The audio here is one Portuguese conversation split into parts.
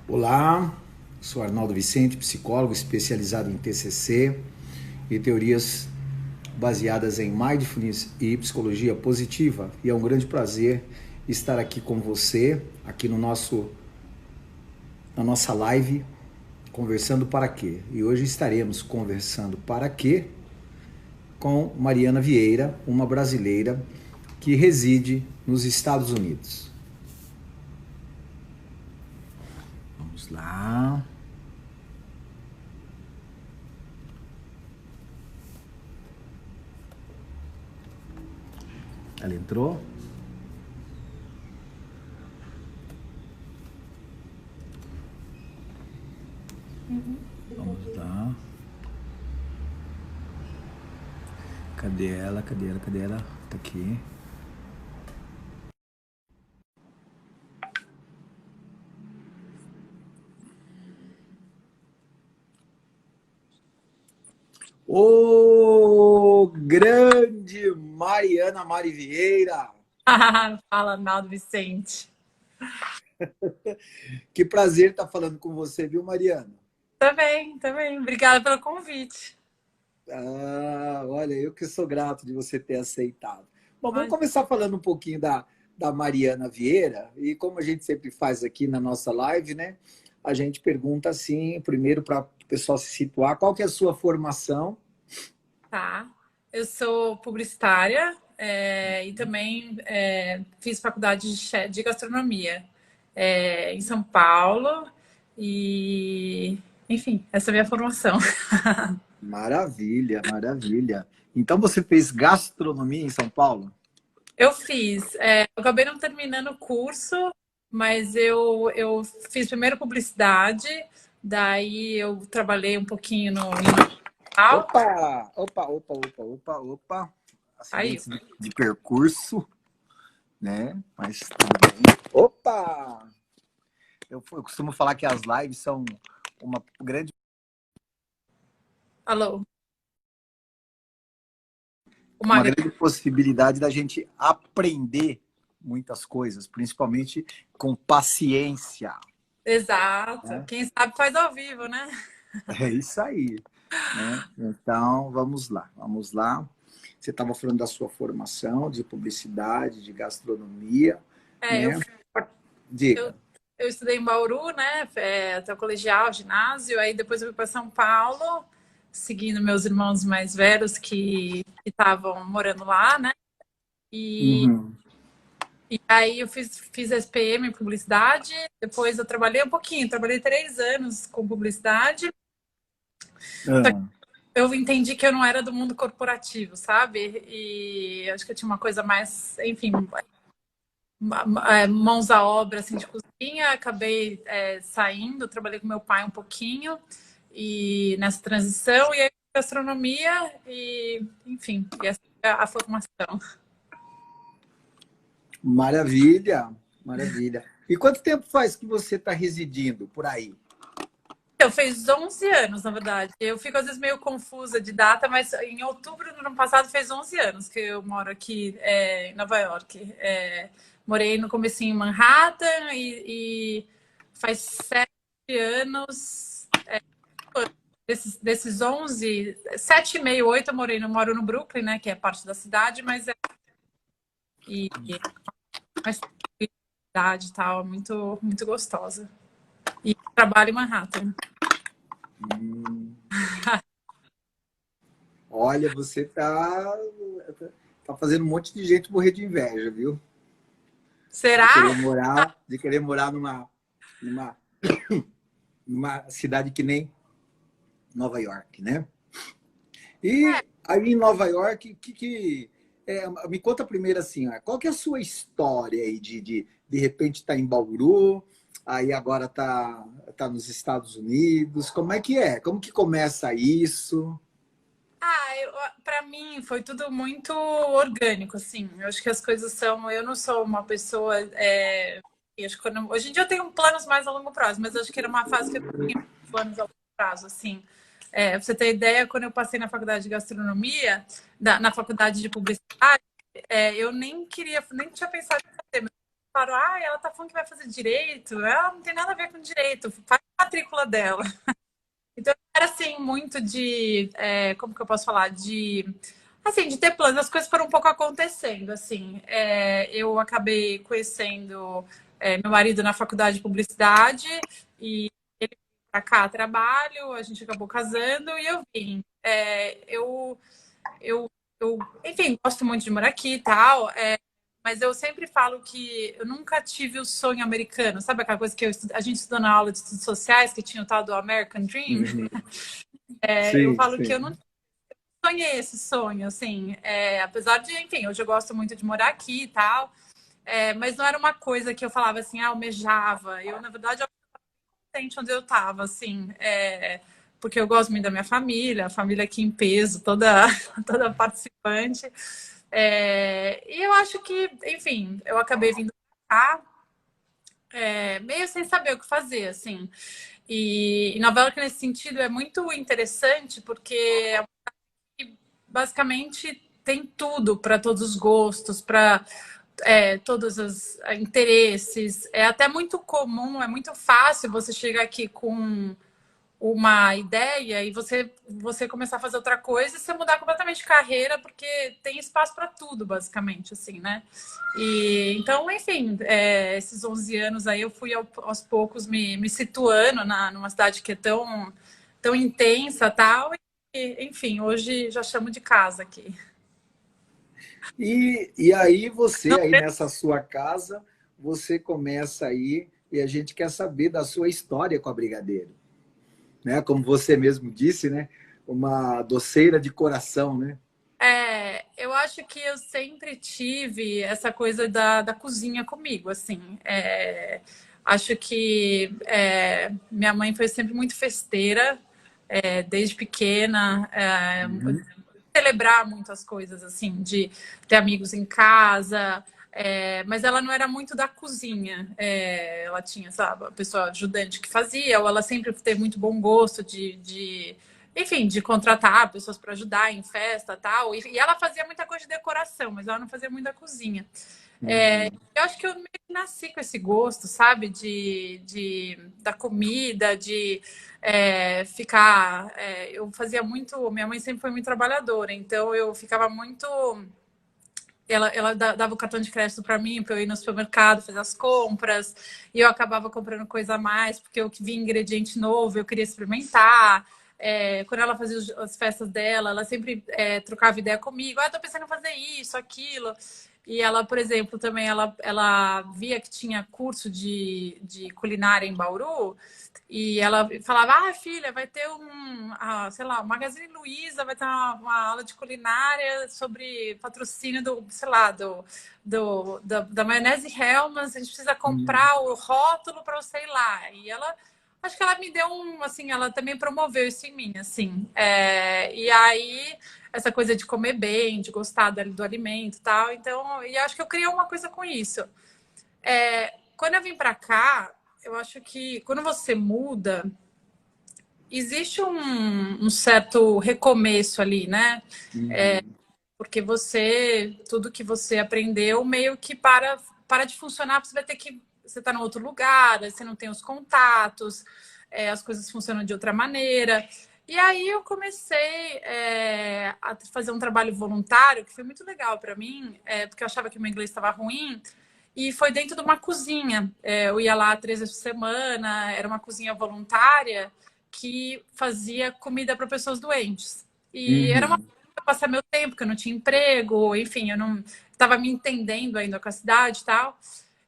Olá, sou Arnaldo Vicente, psicólogo especializado em TCC e teorias baseadas em mindfulness e psicologia positiva. E é um grande prazer estar aqui com você, aqui na nossa live, conversando para quê? E hoje estaremos conversando para quê com Mariana Vieira, uma brasileira que reside nos Estados Unidos. Vamos lá. Ela entrou? Vamos lá. Cadê ela? Cadê ela? Cadê ela? Tá aqui. Ô, grande Mariana Mari Vieira! Fala, Arnaldo Vicente. Que prazer estar falando com você, viu, Mariana? Também. Obrigada pelo convite. Olha, eu que sou grato de você ter aceitado. Bom, vamos Ai, começar falando um pouquinho da Mariana Vieira. E como a gente sempre faz aqui na nossa live, né? A gente pergunta assim, primeiro para o pessoal se situar, qual que é a sua formação? tá. Eu sou publicitária e também fiz faculdade de gastronomia em São Paulo. E, enfim, essa é a minha formação. Maravilha, maravilha. Então você fez gastronomia em São Paulo? Eu fiz. Eu acabei não terminando o curso, mas eu fiz primeiro publicidade, daí eu trabalhei um pouquinho no Natal. Opa, opa, opa, opa, opa, opa. Aí, Acidentes de percurso, né? Mas tudo bem. Opa! Eu costumo falar que as lives são uma grande, alô, uma uma grande possibilidade da gente aprender muitas coisas, principalmente com paciência, exato. né? Quem sabe faz ao vivo, né? É isso aí, né? Então, vamos lá, vamos lá. Você estava falando da sua formação de publicidade, de gastronomia, É, eu, né? eu, Diga. eu estudei em Bauru, né? Até o colegial, ginásio, aí depois eu fui para São Paulo, seguindo meus irmãos mais velhos que estavam morando lá, né? E, Uhum. e aí eu fiz SPM em publicidade, depois eu trabalhei um pouquinho, trabalhei 3 anos com publicidade. Ah, Eu entendi que eu não era do mundo corporativo, sabe? E acho que eu tinha uma coisa mais, enfim, mãos à obra, assim, de cozinha. Acabei saindo, trabalhei com meu pai um pouquinho e nessa transição, e aí gastronomia e, enfim, e essa é a formação. maravilha, maravilha. E quanto tempo faz que você está residindo por aí? Eu fez 11 anos, na verdade. Eu fico às vezes meio confusa de data, mas em outubro do ano passado fez 11 anos que eu moro aqui em Nova York. Morei no comecinho em Manhattan e faz 7 anos. Desses 11, 7,5, 8 eu moro no Brooklyn, né, que é parte da cidade, mas e, mas cidade e tal, muito gostosa. E trabalho em Manhattan. Hum, olha, você tá fazendo um monte de gente morrer de inveja, viu? Será? De querer morar numa, numa cidade que nem Nova York, né? E aí em Nova York, me conta primeiro assim, ó, qual que é a sua história aí de repente tá em Bauru, aí agora tá nos Estados Unidos, como é que é? Como que começa isso? Para mim foi tudo muito orgânico, assim. Eu acho que as coisas são. Eu não sou uma pessoa. Eu acho que hoje em dia eu tenho planos mais a longo prazo, mas eu acho que era uma fase que eu tinha planos a longo prazo, assim. Pra você ter ideia, quando eu passei na faculdade de gastronomia, na faculdade de publicidade, eu nem tinha pensado em fazer. falaram, ah, ela tá falando que vai fazer direito, ela não tem nada a ver com direito, faz a matrícula dela. Então, era assim, muito de, como que eu posso falar? Assim, de ter planos, as coisas foram um pouco acontecendo, assim. Eu acabei conhecendo meu marido na faculdade de publicidade e ele veio pra cá a trabalho, a gente acabou casando e eu vim. Eu, enfim, gosto muito de morar aqui e tal, mas eu sempre falo que eu nunca tive o sonho americano. Sabe aquela coisa que a gente estudou na aula de estudos sociais, que tinha o tal do American Dream? Uhum. Eu Sim, falo que eu sim. não sonhei esse sonho, assim. Apesar de, enfim, hoje eu gosto muito de morar aqui e tal, mas não era uma coisa que eu falava assim, almejava. Eu, na verdade, eu contente onde eu estava, assim, porque eu gosto muito da minha família, a família aqui em peso, toda, toda participante. E eu acho que, enfim, eu acabei vindo pra cá, meio sem saber o que fazer, assim. E Nova York, nesse sentido, é muito interessante, porque basicamente tem tudo para todos os gostos, para todos os interesses. É até muito comum, é muito fácil você chegar aqui com uma ideia e você começar a fazer outra coisa e você mudar completamente de carreira, porque tem espaço para tudo, basicamente, assim, né? E então, enfim, esses 11 anos aí eu fui aos poucos me situando numa cidade que é tão intensa, tal, e, enfim, hoje já chamo de casa aqui. E aí você, aí nessa sua casa, você começa aí e a gente quer saber da sua história com a Brigadeiro, né? Como você mesmo disse, né? Uma doceira de coração, né? Eu acho que eu sempre tive essa coisa da cozinha comigo, assim. Acho que minha mãe foi sempre muito festeira, desde pequena, Uhum. celebrar muitas coisas, assim, de ter amigos em casa, mas ela não era muito da cozinha. Ela tinha, sabe, a pessoa ajudante que fazia, ou ela sempre teve muito bom gosto enfim, de contratar pessoas para ajudar em festa tal. E ela fazia muita coisa de decoração, mas ela não fazia muito da cozinha. Uhum. Eu acho que eu meio que nasci com esse gosto, sabe? Da comida, de ficar. Eu fazia muito. Minha mãe sempre foi muito trabalhadora, então eu ficava muito. Ela dava o cartão de crédito para mim, para eu ir no supermercado, fazer as compras, e eu acabava comprando coisa a mais, porque eu via ingrediente novo, eu queria experimentar. Quando ela fazia as festas dela, ela sempre trocava ideia comigo. Ah, tô pensando em fazer isso, aquilo. E ela, por exemplo, também ela via que tinha curso de culinária em Bauru, e ela falava, ah, filha, vai ter sei lá, o Magazine Luiza vai ter uma aula de culinária sobre patrocínio sei lá, da maionese Hellmann's, a gente precisa Uhum. comprar o rótulo para sei lá. E ela, acho que ela me deu assim, ela também promoveu isso em mim, assim. E aí, essa coisa de comer bem, de gostar do alimento e tal. Então, e acho que eu criei uma coisa com isso. Quando eu vim para cá, eu acho que quando você muda, existe um certo recomeço ali, né? Uhum. Porque tudo que você aprendeu meio que para de funcionar, você vai ter que. Você está em outro lugar, você não tem os contatos, as coisas funcionam de outra maneira. E aí eu comecei a fazer um trabalho voluntário, que foi muito legal para mim, porque eu achava que o meu inglês estava ruim, e foi dentro de uma cozinha. Eu ia lá 3 vezes por semana, era uma cozinha voluntária que fazia comida para pessoas doentes. E era uma Uhum. coisa para passar meu tempo, porque eu não tinha emprego, enfim, eu não estava me entendendo ainda com a cidade e tal.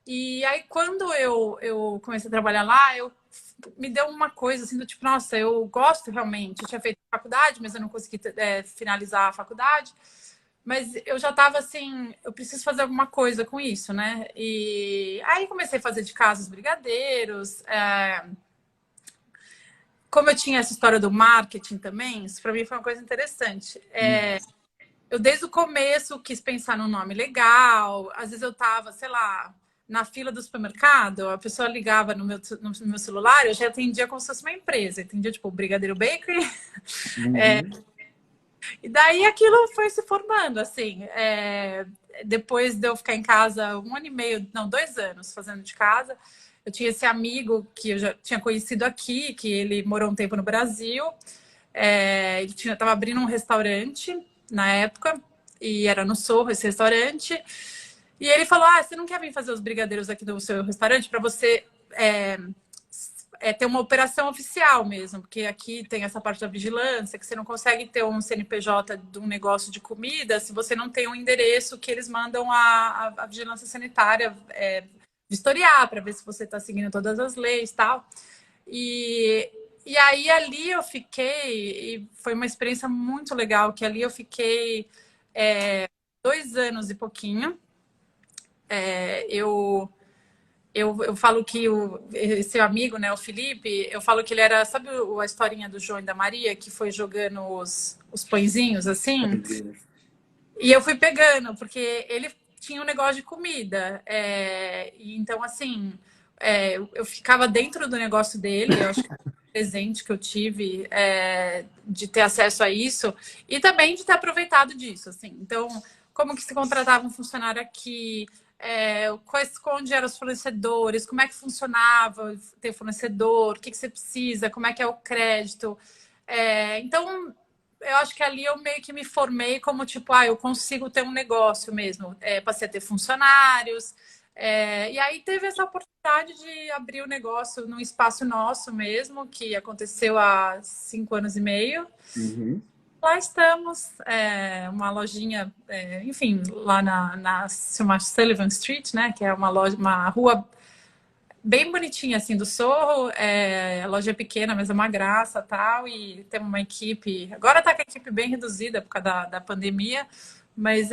E aí, quando eu comecei a trabalhar lá, me deu uma coisa assim do tipo, nossa, eu gosto realmente. Eu tinha feito faculdade, mas eu não consegui finalizar a faculdade. Mas eu já estava assim, eu preciso fazer alguma coisa com isso, né? E aí comecei a fazer de casa os brigadeiros. Como eu tinha essa história do marketing também, isso para mim foi uma coisa interessante. Uhum. Eu, desde o começo, quis pensar num nome legal. Às vezes eu estava, sei lá, na fila do supermercado, a pessoa ligava no meu celular, eu já atendia como se fosse uma empresa. Entendia, tipo, Brigadeiro Bakery. Uhum. E daí aquilo foi se formando, assim. depois de eu ficar em casa 1 ano e meio, não, 2 anos fazendo de casa, eu tinha esse amigo que eu já tinha conhecido aqui, que ele morou um tempo no Brasil. Ele estava abrindo um restaurante na época, e era no Sorro esse restaurante. E ele falou: você não quer vir fazer os brigadeiros aqui do seu restaurante para você ter uma operação oficial mesmo? Porque aqui tem essa parte da vigilância, que você não consegue ter um CNPJ de um negócio de comida se você não tem um endereço que eles mandam a vigilância sanitária vistoriar para ver se você está seguindo todas as leis e tal. E aí ali eu fiquei, e foi uma experiência muito legal, que ali eu fiquei 2 anos e pouquinho. Eu falo que esse amigo, né, o Felipe, eu falo que ele era, sabe a historinha do João e da Maria, que foi jogando os pãezinhos assim? E eu fui pegando, porque ele tinha um negócio de comida. E então, assim, eu ficava dentro do negócio dele, eu acho que presente que eu tive de ter acesso a isso e também de ter aproveitado disso, assim. Então, como que se contratava um funcionário aqui, onde eram os fornecedores, como é que funcionava ter fornecedor, o que você precisa, como é que é o crédito. Então, eu acho que ali eu meio que me formei como tipo, eu consigo ter um negócio mesmo. Passei a ter funcionários. E aí teve essa oportunidade de abrir o negócio num espaço nosso mesmo, que aconteceu há 5 anos e meio. Uhum. Lá estamos, uma lojinha, enfim, lá chama Sullivan Street, né? Que é uma rua bem bonitinha, assim, do Sorro. A loja é pequena, mas é uma graça, tal. E temos uma equipe... Agora tá com a equipe bem reduzida por causa da pandemia. Mas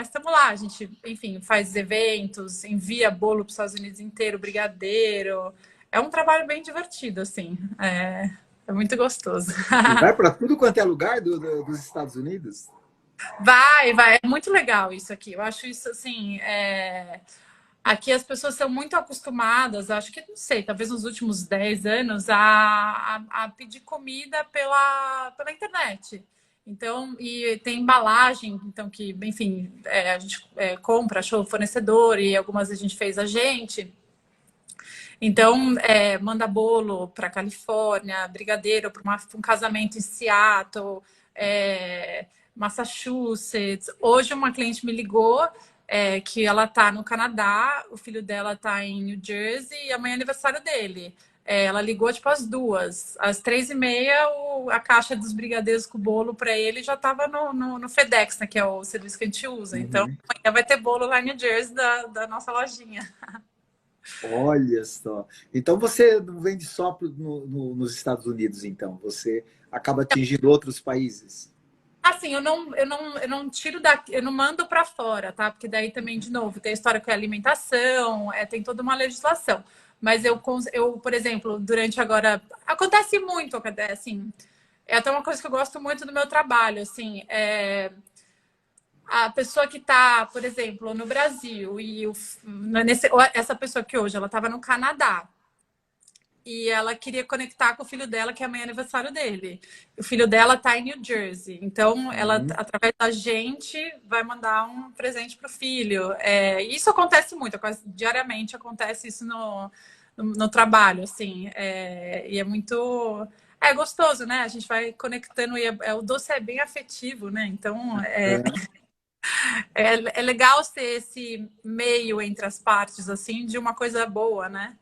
estamos lá. A gente, enfim, faz eventos, envia bolo para os Estados Unidos inteiro, brigadeiro. É um trabalho bem divertido, assim. É muito gostoso. E vai para tudo quanto é lugar dos Estados Unidos? Vai. É muito legal isso aqui. Eu acho isso, assim... Aqui as pessoas são muito acostumadas, acho que, não sei, talvez nos últimos 10 anos, a pedir comida pela internet. Então, e tem embalagem, então que, enfim, a gente compra, achou o fornecedor e algumas a gente fez a gente. Então, manda bolo para Califórnia, brigadeiro para um casamento em Seattle, Massachusetts. Hoje uma cliente me ligou que ela tá no Canadá, o filho dela tá em New Jersey e amanhã é aniversário dele. Ela ligou tipo às 2h. Às 3h30, a caixa dos brigadeiros com bolo para ele já estava no FedEx, né, que é o serviço que a gente usa. Uhum. Então, amanhã vai ter bolo lá em New Jersey da nossa lojinha. Olha só. Então você não vende só nos Estados Unidos, então. Você acaba atingindo outros países. Assim, eu não tiro daqui, eu não mando para fora, tá? Porque daí também, de novo, tem a história com a alimentação, tem toda uma legislação. Mas eu, por exemplo, durante agora. Acontece muito, assim. É até uma coisa que eu gosto muito do meu trabalho, assim. A pessoa que está, por exemplo, no Brasil, essa pessoa que hoje ela estava no Canadá. E ela queria conectar com o filho dela, que amanhã é aniversário dele. O filho dela está em New Jersey. Então, ela, através da gente, vai mandar um presente para o filho. Isso acontece muito, quase diariamente acontece isso no trabalho, assim. E é muito... É gostoso, né? A gente vai conectando e o doce é bem afetivo, né? Então, é legal ser esse meio entre as partes, assim, de uma coisa boa, né?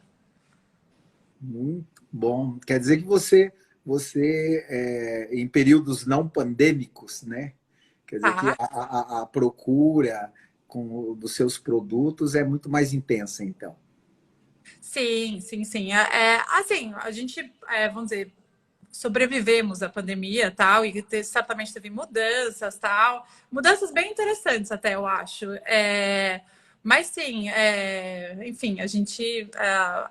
Muito bom. Quer dizer que você em períodos não pandêmicos, né? Quer dizer que Tá. a procura dos seus produtos é muito mais intensa, então. Sim, sim, sim. Assim, a gente, vamos dizer, sobrevivemos à pandemia tal, e certamente teve mudanças tal, mudanças bem interessantes até, eu acho. Mas sim, enfim, a gente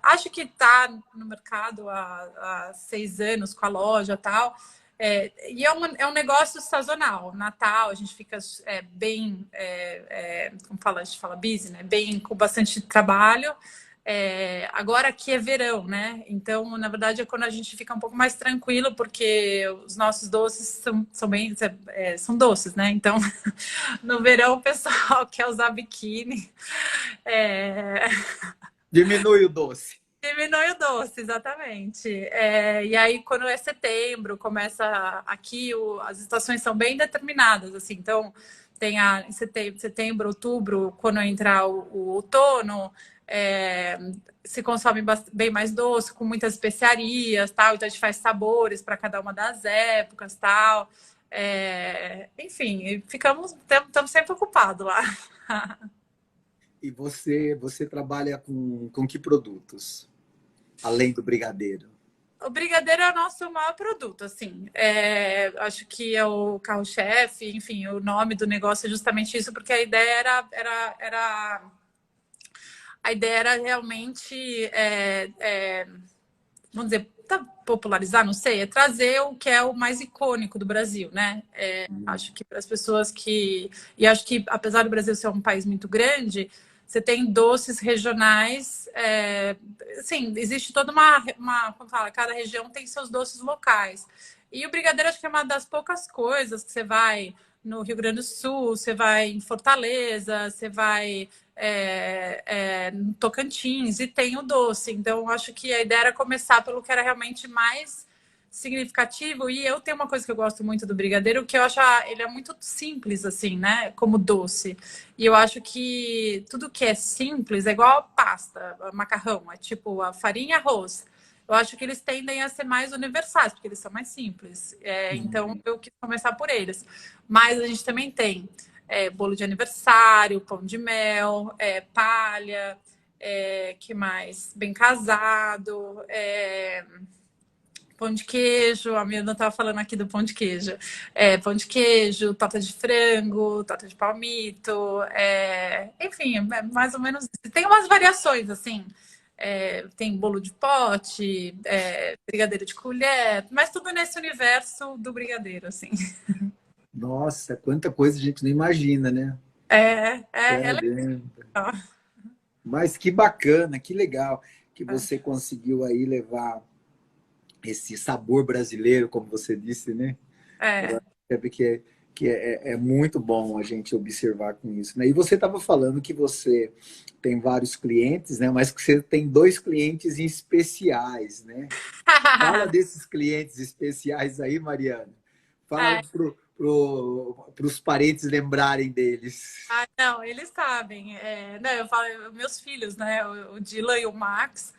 acho que está no mercado há 6 anos com a loja tal. E é um negócio sazonal. Natal, a gente fica bem, como fala, a gente fala busy, né? Bem com bastante trabalho. Agora aqui é verão, né? Então, na verdade, é quando a gente fica um pouco mais tranquilo, porque os nossos doces são doces, né? Então, no verão o pessoal quer usar biquíni. É... Diminui o doce. Diminui o doce, exatamente. E aí, quando é setembro, começa aqui, as estações são bem determinadas, assim. Então, tem em setembro, outubro, quando entrar o outono, se consome bem mais doce, com muitas especiarias, tal. Então, a gente faz sabores para cada uma das épocas, tal. Enfim, estamos sempre ocupados lá. E você trabalha com que produtos? Além do brigadeiro. O brigadeiro é o nosso maior produto, assim. Acho que é o carro-chefe, enfim, o nome do negócio é justamente isso, porque a ideia era realmente, vamos dizer, popularizar, não sei, é trazer o que é o mais icônico do Brasil, né? Acho que para as pessoas que... E acho que, apesar do Brasil ser um país muito grande, você tem doces regionais. Assim, existe toda como fala, cada região tem seus doces locais. E o brigadeiro acho que é uma das poucas coisas que você vai no Rio Grande do Sul, você vai em Fortaleza, você vai no Tocantins e tem o doce. Então, acho que a ideia era começar pelo que era realmente mais significativo. E eu tenho uma coisa que eu gosto muito do brigadeiro, que eu acho ele é muito simples, assim, né? Como doce. E eu acho que tudo que é simples é igual a pasta, macarrão. É tipo a farinha e arroz. Eu acho que eles tendem a ser mais universais, porque eles são mais simples. Então, eu quis começar por eles. Mas a gente também tem bolo de aniversário, pão de mel, palha, que mais? Bem casado, pão de queijo. A minha irmã estava falando aqui do pão de queijo. Pão de queijo, torta de frango, torta de palmito, enfim, mais ou menos. Tem umas variações, assim. Tem bolo de pote, brigadeiro de colher, mas tudo nesse universo do brigadeiro, assim. Nossa, quanta coisa a gente não imagina, né? É legal. Caramba. Mas que bacana, que legal que você conseguiu aí levar esse sabor brasileiro, como você disse, né? É. É que é muito bom a gente observar com isso, né? E você estava falando que você tem vários clientes, né? Mas que você tem dois clientes especiais, né? Fala desses clientes especiais aí, Mariana. Fala para os parentes lembrarem deles. Não, eles sabem. Não, eu falo, meus filhos, né? O Dylan e o Max.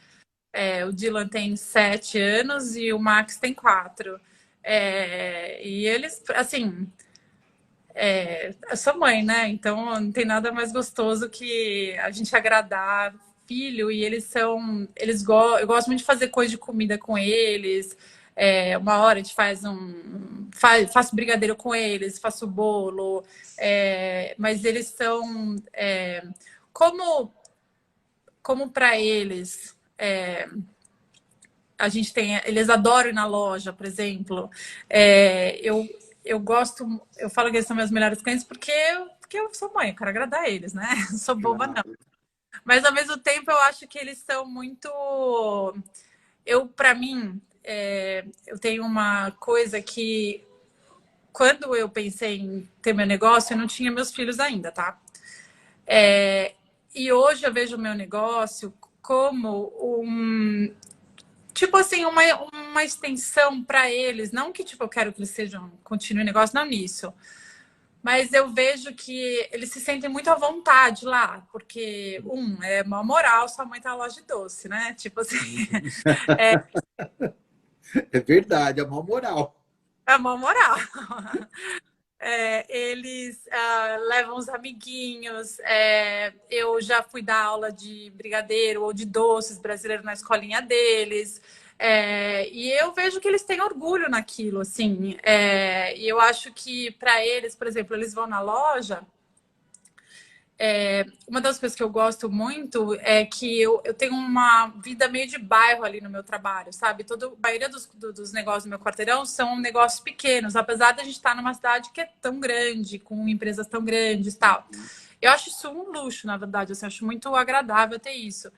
O Dylan tem 7 anos e o Max tem 4. E eles, assim, eu sou mãe, né? Então não tem nada mais gostoso que a gente agradar filho. E eu gosto muito de fazer coisa de comida com eles. Uma hora a gente faço brigadeiro com eles, faço bolo. Mas eles são como para eles. A gente tem, eles adoram ir na loja, por exemplo. Eu gosto, eu falo que eles são meus melhores clientes porque eu sou mãe, eu quero agradar eles, né? Não sou boba, não. Mas ao mesmo tempo eu acho que eles são muito. Para mim, eu tenho uma coisa que quando eu pensei em ter meu negócio, eu não tinha meus filhos ainda, tá? E hoje eu vejo o meu negócio como tipo assim, uma extensão para eles. Não que tipo, eu quero que eles continuem o negócio, não nisso. Mas eu vejo que eles se sentem muito à vontade lá, porque, é mal moral, sua mãe tá na loja de doce, né? Tipo assim. É verdade, é uma moral. É mal moral. Eles levam os amiguinhos. Eu já fui dar aula de brigadeiro ou de doces brasileiro na escolinha deles. E eu vejo que eles têm orgulho naquilo, assim. E eu acho que para eles, por exemplo, eles vão na loja. Uma das coisas que eu gosto muito é que eu tenho uma vida meio de bairro ali no meu trabalho, sabe? A maioria dos negócios do meu quarteirão são negócios pequenos, apesar de a gente estar numa cidade que é tão grande, com empresas tão grandes e tal. Eu acho isso um luxo, na verdade, assim, eu acho muito agradável ter isso.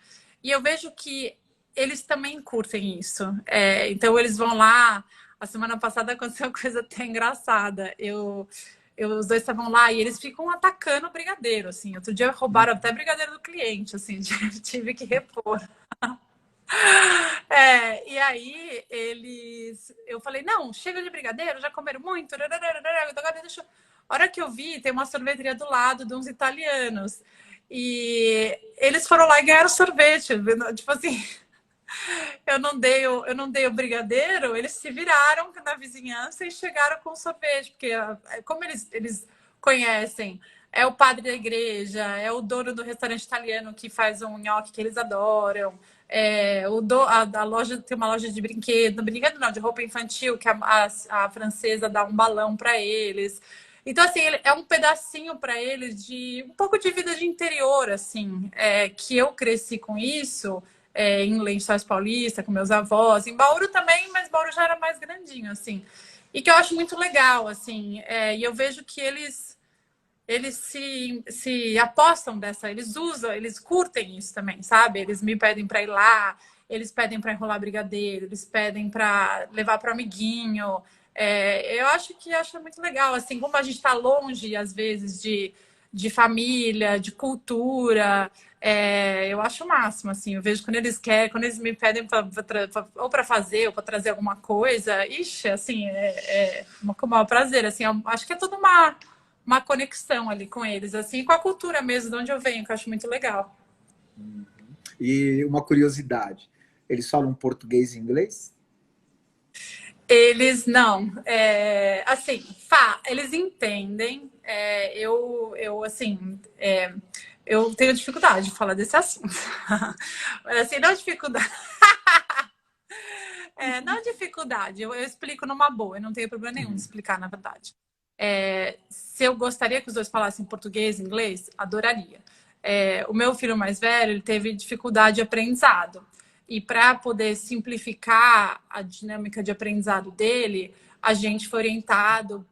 E eu vejo que eles também curtem isso. Então eles vão lá. A semana passada aconteceu uma coisa até engraçada. Os dois estavam lá e eles ficam atacando o brigadeiro, assim. Outro dia roubaram até brigadeiro do cliente, assim, tive que repor. E aí eu falei, não, chega de brigadeiro, já comeram muito, agora deixa. A hora que eu vi, tem uma sorveteria do lado de uns italianos. E eles foram lá e ganharam sorvete. Tipo assim, eu não dei o brigadeiro, eles se viraram na vizinhança e chegaram com o sorvete, porque como eles conhecem, é o padre da igreja, é o dono do restaurante italiano que faz um nhoque que eles adoram, a loja tem uma loja de brinquedo não, de roupa infantil, que a francesa dá um balão para eles. Então, assim, é um pedacinho para eles de um pouco de vida de interior, assim, que eu cresci com isso em Lençóis Paulista, com meus avós, em Bauru também, mas Bauru já era mais grandinho, assim. E que eu acho muito legal, assim. E eu vejo que eles se apostam dessa, eles usam, eles curtem isso também, sabe? Eles me pedem para ir lá, eles pedem para enrolar brigadeiro, eles pedem para levar para o amiguinho. Eu acho muito legal, assim, como a gente está longe, às vezes, de família, de cultura. Eu acho o máximo, assim. Eu vejo quando eles querem, quando eles me pedem ou para fazer ou para trazer alguma coisa, ixi, assim, com o maior prazer, assim. Acho que é tudo uma conexão ali com eles, assim, com a cultura mesmo, de onde eu venho, que eu acho muito legal. E uma curiosidade, eles falam português e inglês? Eles não, assim, eles entendem. Eu tenho dificuldade de falar desse assunto. Mas assim, não dificuldade. Não dificuldade, eu explico numa boa, eu não tenho problema nenhum de explicar, na verdade. Se eu gostaria que os dois falassem português e inglês, adoraria. O meu filho mais velho, ele teve dificuldade de aprendizado. E para poder simplificar a dinâmica de aprendizado dele, a gente foi orientado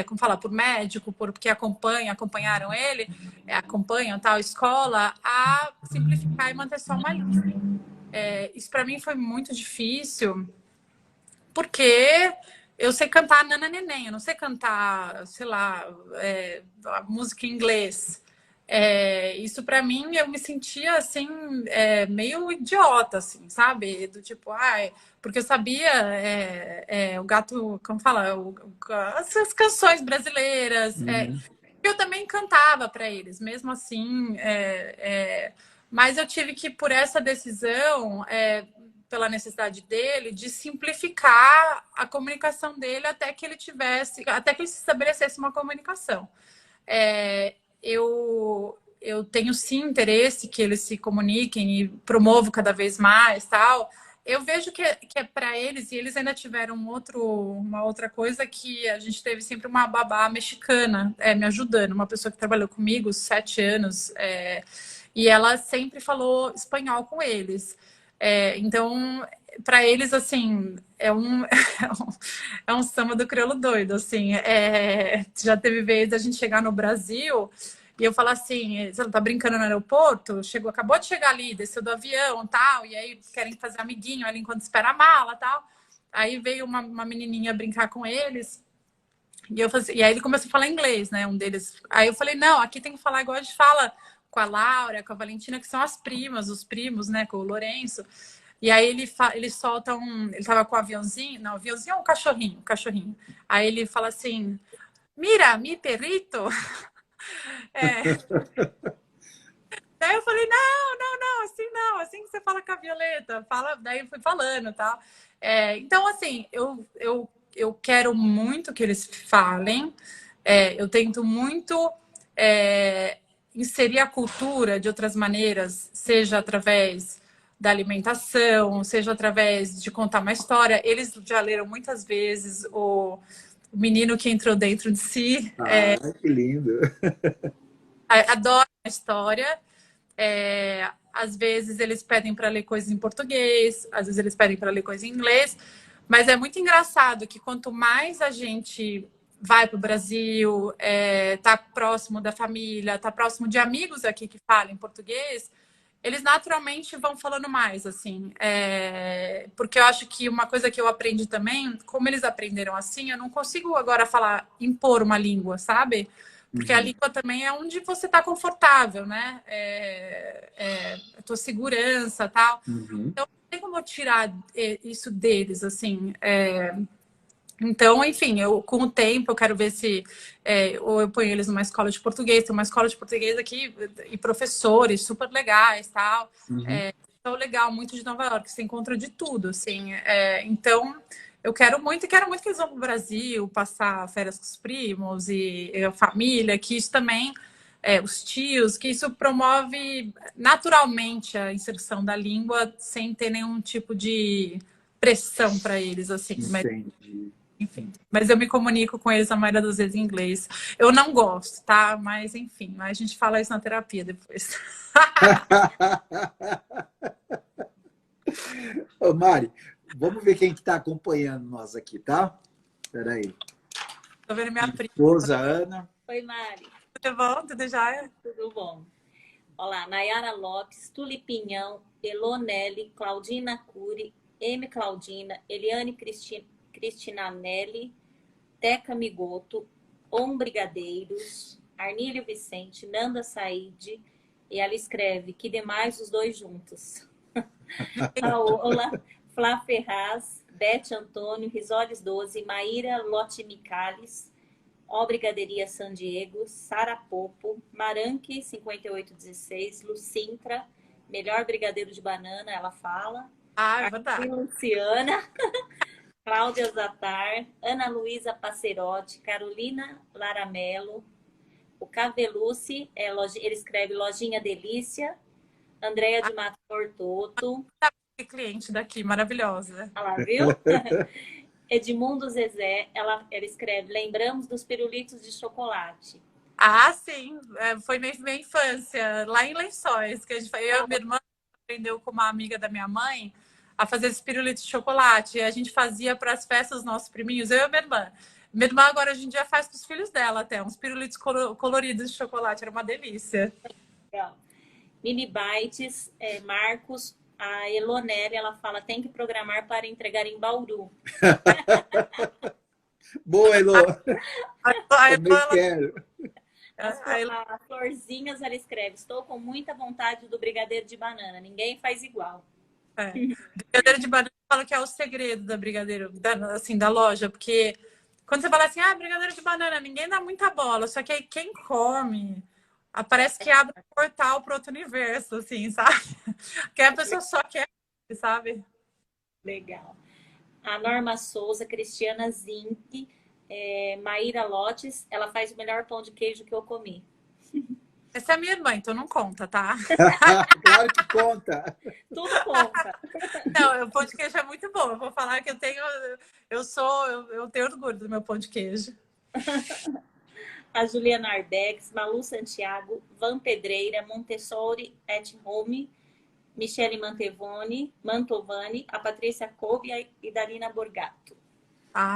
como falar, por médico, porque acompanharam ele, acompanham tal escola, a simplificar e manter só uma língua. Isso para mim foi muito difícil, porque eu sei cantar Nana Neném, eu não sei cantar, sei lá, a música em inglês. Isso para mim, eu me sentia assim, meio idiota, assim, sabe? Do tipo, porque eu sabia o gato, como fala, essas canções brasileiras. Eu também cantava para eles, mesmo assim. Mas eu tive que, por essa decisão, pela necessidade dele, de simplificar a comunicação dele até que ele se estabelecesse uma comunicação. Eu tenho sim interesse que eles se comuniquem e promovo cada vez mais, tal. Eu vejo que é para eles, e eles ainda tiveram uma outra coisa, que a gente teve sempre uma babá mexicana me ajudando, uma pessoa que trabalhou comigo 7 anos, e ela sempre falou espanhol com eles. Então, para eles, assim, é um samba do crioulo doido, assim. Já teve vez a gente chegar no Brasil e eu falar assim, você não tá brincando no aeroporto? Acabou de chegar ali, desceu do avião, tal, e aí querem fazer amiguinho ali enquanto espera a mala, tal. Aí veio uma menininha brincar com eles. E aí ele começou a falar inglês, né? Um deles. Aí eu falei, não, aqui tem que falar igual a gente fala com a Laura, com a Valentina, que são as primas, os primos, né? Com o Lourenço. E aí ele solta Ele tava com o aviãozinho. Não, aviãozinho é um cachorrinho, cachorrinho. Aí ele fala assim: Mira, mi perrito. Daí eu falei: não, assim não, assim que você fala com a Violeta. Daí eu fui falando, tá? Então, assim, eu quero muito que eles falem. Eu tento muito inserir a cultura de outras maneiras, seja através da alimentação, seja através de contar uma história. Eles já leram muitas vezes o Menino que Entrou Dentro de Si. Que lindo! Adoro a história. Às vezes eles pedem para ler coisas em português, às vezes eles pedem para ler coisas em inglês, mas é muito engraçado que quanto mais a gente vai para o Brasil, tá próximo da família, tá próximo de amigos aqui que falam português, eles naturalmente vão falando mais, assim. Porque eu acho que uma coisa que eu aprendi também, como eles aprenderam assim, eu não consigo agora falar, impor uma língua, sabe? Porque a Uhum. língua também é onde você está confortável, né? A tua segurança, tal. Uhum. Então, não tem como eu tirar isso deles, assim. Então, enfim, com o tempo eu quero ver se ou eu ponho eles numa escola de português, tem uma escola de português aqui e professores super legais, tal. Uhum. Então, legal, muito de Nova York, você encontra de tudo, assim. Então, eu quero muito e quero muito que eles vão para o Brasil, passar férias com os primos e a família, que isso também, os tios, que isso promove naturalmente a inserção da língua sem ter nenhum tipo de pressão para eles, assim. Mas Entendi. enfim, mas eu me comunico com eles a maioria das vezes em inglês. Eu não gosto, tá? Mas enfim, a gente fala isso na terapia depois. Ô, Mari, vamos ver quem que está acompanhando nós aqui, tá? Espera aí. Tô vendo minha prima. Esposa Ana. Oi, Mari. Tudo bom? Tudo já? Tudo bom? Olá, Nayara Lopes, Tulipinhão, Elonelli, Claudina Cury, M. Claudina, Eliane Cristina Nelly, Teca Migoto, On Brigadeiros, Arnílio Vicente, Nanda Said, e ela escreve que demais os dois juntos. Paola, Flá Ferraz, Bete Antônio, Risoles 12, Maíra Lotte Micales, Ó Brigadeiria San Diego, Sara Popo, Maranque 5816, Lucintra, Melhor Brigadeiro de Banana, ela fala. É verdade. Luciana, Cláudia Zatar, Ana Luísa Passerotti, Carolina Laramelo, o Cavelucci, ele escreve Lojinha Delícia, Andréia de Mato Tortoto. Cliente daqui, maravilhosa. Olha lá, viu? Edmundo Zezé, ela escreve, lembramos dos pirulitos de chocolate. Sim, foi minha infância, lá em Lençóis, que eu e minha irmã aprendeu com uma amiga da minha mãe a fazer esse pirulito de chocolate. E a gente fazia para as festas dos nossos priminhos, eu e a minha irmã. Minha irmã agora hoje em dia faz para os filhos dela até, uns pirulitos coloridos de chocolate, era uma delícia. Legal. Mini Bites, Marcos, a Elonelli, ela fala, tem que programar para entregar em Bauru. Boa, Elô. Também quero. A Florzinhas, ela escreve, estou com muita vontade do brigadeiro de banana, ninguém faz igual. Brigadeiro de banana, eu falo que é o segredo da brigadeiro, assim, da loja, porque quando você fala assim, brigadeiro de banana, ninguém dá muita bola, só que aí quem come, parece que abre um portal para outro universo, assim, sabe? Que a pessoa só quer, sabe? Legal. A Norma Souza, Cristiana Zink, Maíra Lotes, ela faz o melhor pão de queijo que eu comi. Essa é a minha irmã, então não conta, tá? Claro que conta. Tudo conta. Não, o pão de queijo é muito bom. Eu vou falar que eu tenho orgulho do meu pão de queijo. A Juliana Arbex, Malu Santiago, Van Pedreira, Montessori at Home, Michele Mantovani, a Patrícia Covia e Darina Borgato.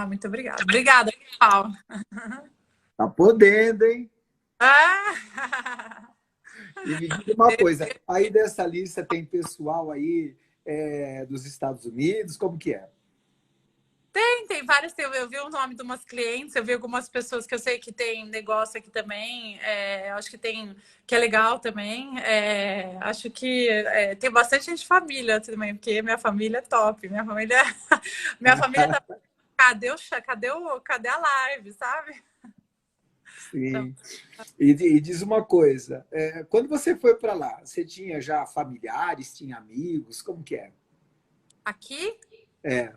Muito obrigada. Obrigada, pessoal. Tá podendo, hein? E me diga uma coisa, aí dessa lista tem pessoal aí dos Estados Unidos, como que é? Tem vários. Eu vi o nome de umas clientes, eu vi algumas pessoas que eu sei que tem negócio aqui também. Acho que que é legal também. Acho que tem bastante gente de família também, porque minha família é top. Minha família tá. Cadê a live, sabe? Sim. E diz uma coisa, quando você foi para lá, você tinha já familiares, tinha amigos, como que é? Aqui? É.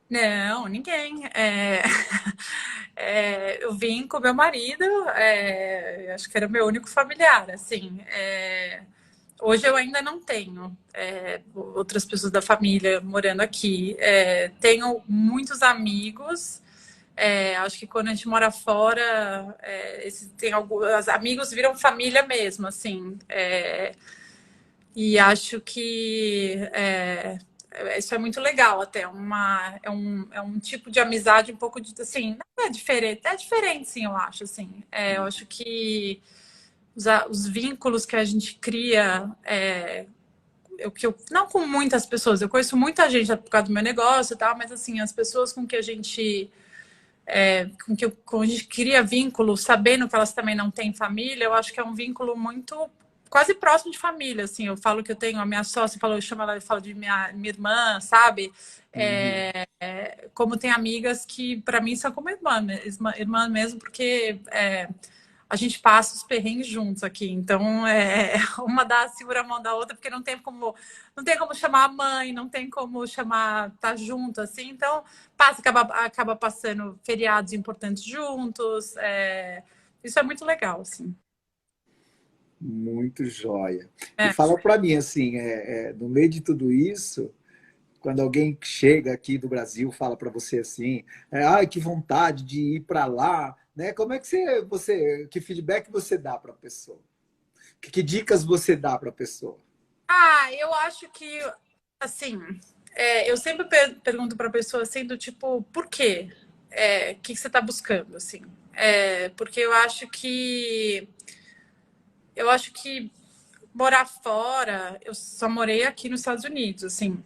Não, ninguém. Eu vim com meu marido, acho que era meu único familiar, assim. Hoje eu ainda não tenho outras pessoas da família morando aqui. Tenho muitos amigos. Acho que quando a gente mora fora, os amigos viram família mesmo, assim. E acho que Isso é muito legal até. É um tipo de amizade um pouco de, assim, não é diferente. É diferente, sim, eu acho, assim. Eu acho que os vínculos que a gente cria, não com muitas pessoas, eu conheço muita gente por causa do meu negócio e tal, mas assim, as pessoas com que a gente com a gente cria vínculo, sabendo que elas também não têm família, eu acho que é um vínculo muito quase próximo de família, assim. Eu falo que eu tenho a minha sócia, eu chamo ela, eu falo de minha irmã, sabe? Como tem amigas que para mim são como irmã mesmo, porque a gente passa os perrengues juntos aqui. Então, uma segura a mão da outra, porque não tem como chamar a mãe, não tem como tá junto, assim. Então, acaba passando feriados importantes juntos. Isso é muito legal, assim. Muito joia. E fala para mim, assim, no meio de tudo isso, quando alguém chega aqui do Brasil, fala para você assim, ai, que vontade de ir para lá, né? Como é que que feedback você dá para a pessoa? Que dicas você dá para a pessoa? Eu acho que, assim, eu sempre pergunto para a pessoa assim, do tipo, por quê? O que você está buscando, assim? Porque eu acho que morar fora, eu só morei aqui nos Estados Unidos, assim.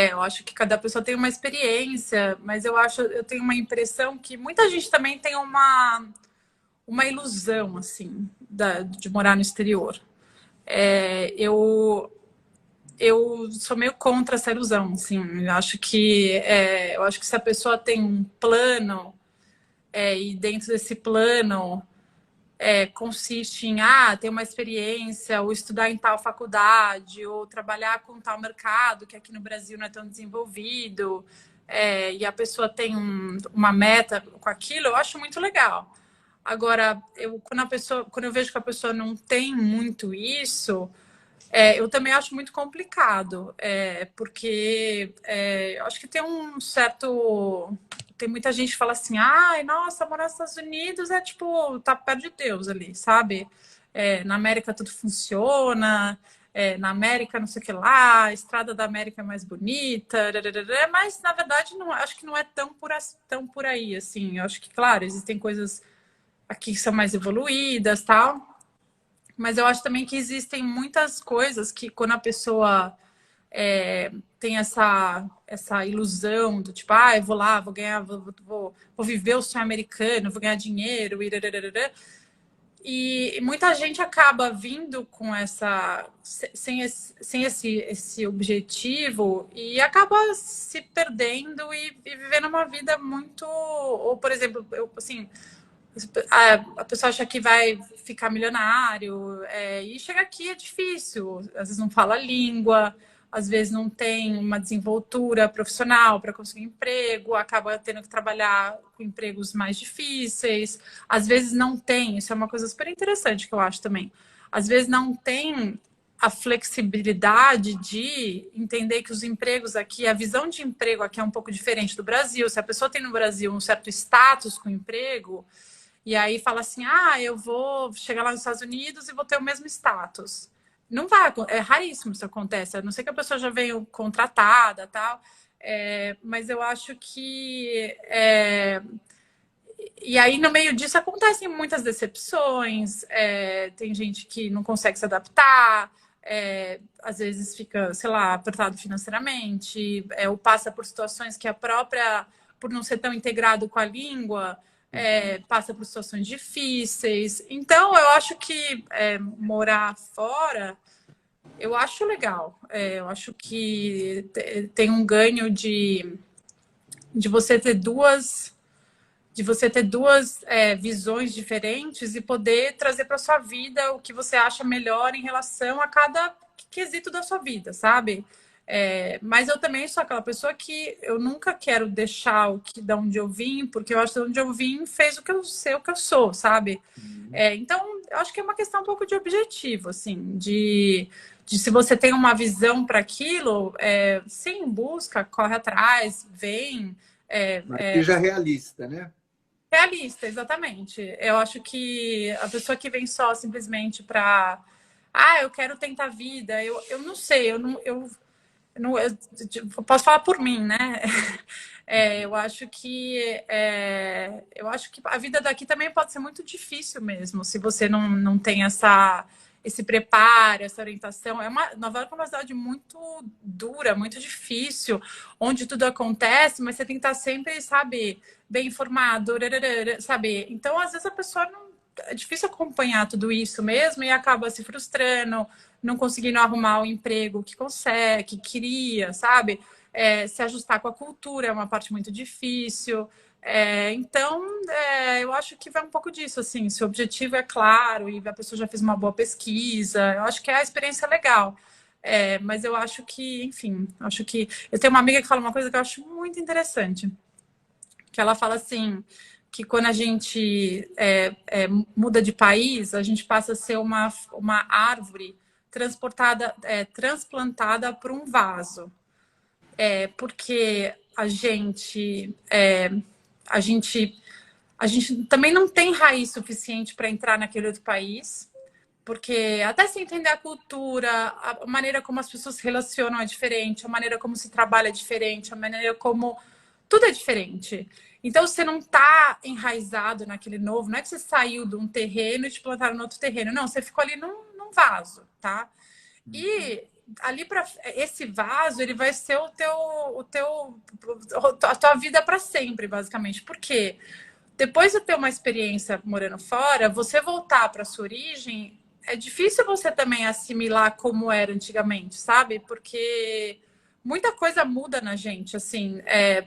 Eu acho que cada pessoa tem uma experiência, mas eu tenho uma impressão que muita gente também tem uma ilusão, assim, de morar no exterior. Eu sou meio contra essa ilusão, assim. Eu acho que se a pessoa tem um plano, e dentro desse plano consiste em ter uma experiência, ou estudar em tal faculdade, ou trabalhar com tal mercado, que aqui no Brasil não é tão desenvolvido, e a pessoa tem uma meta com aquilo, eu acho muito legal. Agora, quando eu vejo que a pessoa não tem muito isso, eu também acho muito complicado, porque eu acho que tem um certo. Tem muita gente que fala assim: ai, nossa, morar nos Estados Unidos é tipo, tá perto de Deus ali, sabe? Na América tudo funciona, na América não sei o que lá, a estrada da América é mais bonita, mas na verdade não, acho que não é tão por aí, assim. Eu acho que, claro, existem coisas aqui que são mais evoluídas tal. Mas eu acho também que existem muitas coisas que quando a pessoa tem essa ilusão do tipo, eu vou lá, vou ganhar, vou viver o sonho americano, vou ganhar dinheiro, e muita gente acaba vindo com sem esse objetivo e acaba se perdendo e vivendo uma vida muito. Ou, por exemplo, assim, a pessoa acha que vai ficar milionário, e chegar aqui é difícil. Às vezes não fala a língua, às vezes não tem uma desenvoltura profissional para conseguir emprego, acaba tendo que trabalhar com empregos mais difíceis. Às vezes não tem, isso é uma coisa super interessante que eu acho também. Às vezes não tem a flexibilidade de entender que os empregos aqui, a visão de emprego aqui é um pouco diferente do Brasil. Se a pessoa tem no Brasil um certo status com o emprego, e aí fala assim, eu vou chegar lá nos Estados Unidos e vou ter o mesmo status. Não vai, é raríssimo isso acontece, a não ser que a pessoa já venha contratada, tal. Mas eu acho que e aí no meio disso acontecem muitas decepções, tem gente que não consegue se adaptar, às vezes fica, sei lá, apertado financeiramente, ou passa por situações que por não ser tão integrado com a língua, passa por situações difíceis. Então, eu acho que morar fora, eu acho legal. Eu acho que tem um ganho de você ter duas visões diferentes e poder trazer para sua vida o que você acha melhor em relação a cada quesito da sua vida, sabe? Mas eu também sou aquela pessoa que eu nunca quero deixar de onde eu vim, porque eu acho que de onde eu vim fez o que eu sei, o que eu sou, sabe? Então, eu acho que é uma questão um pouco de objetivo, assim, de se você tem uma visão para aquilo, sim, busca, corre atrás, vem. Mas seja realista, né? Realista, exatamente. Eu acho que a pessoa que vem só simplesmente para eu quero tentar a vida, eu não sei, eu posso falar por mim, né? Eu acho que a vida daqui também pode ser muito difícil mesmo, se você não tem esse preparo, essa orientação. Nova York é uma cidade muito dura, muito difícil, onde tudo acontece, mas você tem que estar sempre, sabe, bem informado, sabe? Então, às vezes a pessoa não é difícil acompanhar tudo isso mesmo e acaba se frustrando, não conseguindo arrumar o emprego que consegue, que queria, sabe? Se ajustar com a cultura é uma parte muito difícil. Eu acho que vai um pouco disso, assim, se o objetivo é claro e a pessoa já fez uma boa pesquisa, eu acho que é a experiência legal. Mas eu acho que, enfim, acho que... Eu tenho uma amiga que fala uma coisa que eu acho muito interessante, que ela fala assim, que quando a gente muda de país, a gente passa a ser uma árvore transplantada por um vaso. Porque a gente, a gente também não tem raiz suficiente para entrar naquele outro país, porque até se entender a cultura, a maneira como as pessoas se relacionam é diferente, a maneira como se trabalha é diferente, a maneira como tudo é diferente. Então, você não está enraizado naquele novo, não é que você saiu de um terreno e te plantaram no outro terreno, não, você ficou ali num vaso, tá? E ali para esse vaso, ele vai ser a tua vida para sempre, basicamente. Por quê? Depois de ter uma experiência morando fora, você voltar para sua origem, é difícil você também assimilar como era antigamente, sabe? Porque muita coisa muda na gente, assim,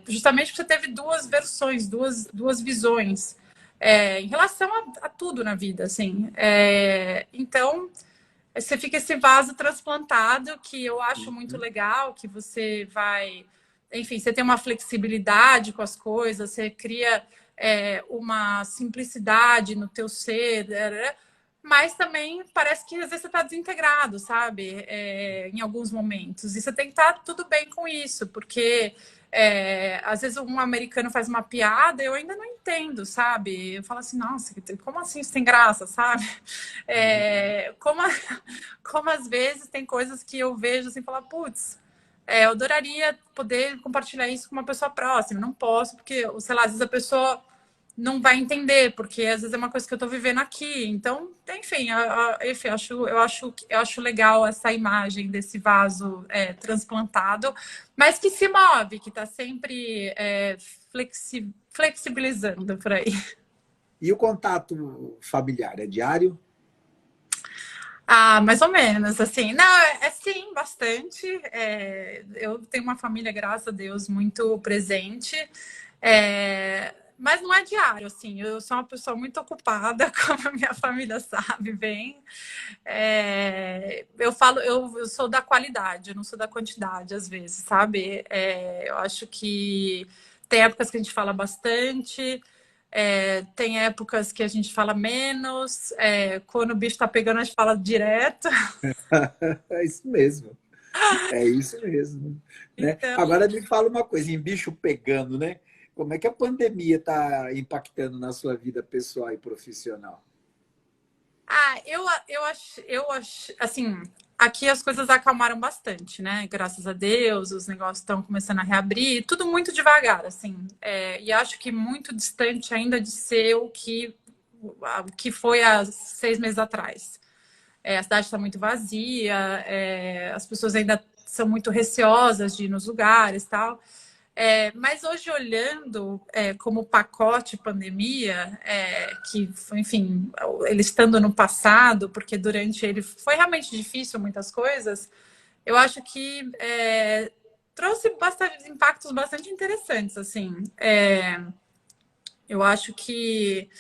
justamente porque você teve duas versões, duas visões em relação a tudo na vida, assim. Então, você fica esse vaso transplantado, que eu acho muito legal, que você vai... Enfim, você tem uma flexibilidade com as coisas, você cria uma simplicidade no teu ser, mas também parece que às vezes você está desintegrado, sabe? Em alguns momentos. E você tem que estar tudo bem com isso, porque às vezes um americano faz uma piada e eu ainda não entendo, sabe? Eu falo assim, nossa, como assim isso tem graça, sabe? Como às vezes tem coisas que eu vejo assim, falar, putz, eu adoraria poder compartilhar isso com uma pessoa próxima. Não posso, porque, sei lá, às vezes a pessoa não vai entender, porque às vezes é uma coisa que eu estou vivendo aqui. Então, enfim, enfim, eu acho legal essa imagem desse vaso transplantado, mas que se move, que está sempre flexibilizando por aí. E o contato familiar é diário? Ah, mais ou menos, assim. Não, sim, bastante. Eu tenho uma família, graças a Deus, muito presente. Mas não é diário, assim. Eu sou uma pessoa muito ocupada, como a minha família sabe bem. Eu sou da qualidade, eu não sou da quantidade, às vezes, sabe? Eu acho que tem épocas que a gente fala bastante. Tem épocas que a gente fala menos, quando o bicho tá pegando, a gente fala direto. É isso mesmo. É isso mesmo. Né? Então, Agora me fala uma coisa, em bicho pegando, né? Como é que a pandemia está impactando na sua vida pessoal e profissional? assim, aqui as coisas acalmaram bastante, né? Graças a Deus, os negócios estão começando a reabrir, tudo muito devagar, assim. E acho que muito distante ainda de ser o que foi há 6 meses atrás. A cidade está muito vazia, as pessoas ainda são muito receosas de ir nos lugares e tal. Mas hoje, olhando como pacote pandemia, que, enfim, ele estando no passado, porque durante ele foi realmente difícil muitas coisas, eu acho que trouxe bastante impactos bastante interessantes, assim. Eu acho que,